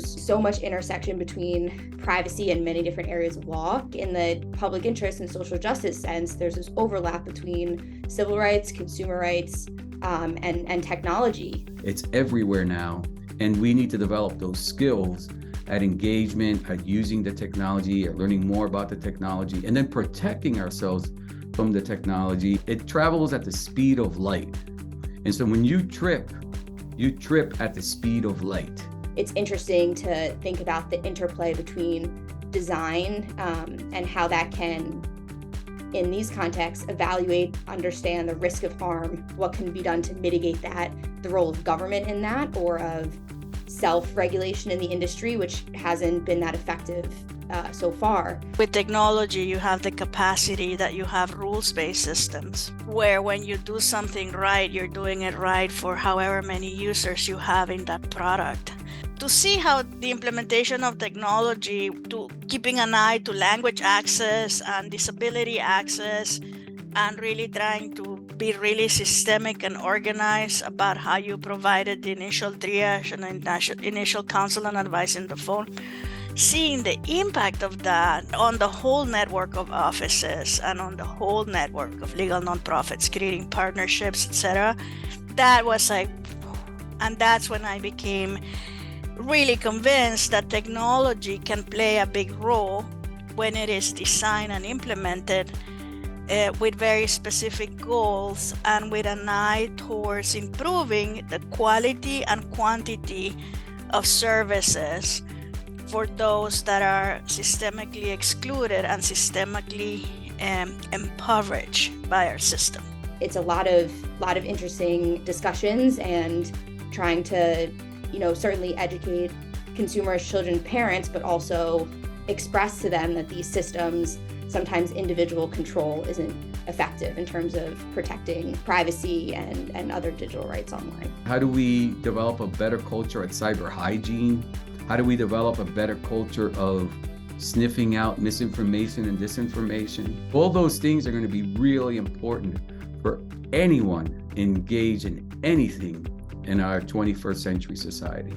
there's so much intersection between privacy and many different areas of law. In the public interest and social justice sense, there's this overlap between civil rights, consumer rights, and technology. It's everywhere now, and we need to develop those skills at engagement, at using the technology, at learning more about the technology, and then protecting ourselves from the technology. It travels at the speed of light. And so when you trip at the speed of light. It's interesting to think about the interplay between design and how that can, in these contexts, evaluate, understand the risk of harm, what can be done to mitigate that, the role of government in that, or of self-regulation in the industry, which hasn't been that effective so far. With technology, you have the capacity that you have rules-based systems, where when you do something right, you're doing it right for however many users you have in that product. To see how the implementation of technology, to keeping an eye to language access and disability access, and really trying to be really systemic and organized about how you provided the initial triage and initial counsel and advice in the phone. Seeing the impact of that on the whole network of offices and on the whole network of legal nonprofits, creating partnerships, etc. That was like, and that's when I became really convinced that technology can play a big role when it is designed and implemented with very specific goals and with an eye towards improving the quality and quantity of services for those that are systemically excluded and systemically impoverished by our system. It's a lot of interesting discussions and trying to, certainly educate consumers, children, parents, but also express to them that these systems, sometimes individual control isn't effective in terms of protecting privacy and other digital rights online. How do we develop a better culture at cyber hygiene? How do we develop a better culture of sniffing out misinformation and disinformation? All those things are going to be really important for anyone engaged in anything in our 21st century society.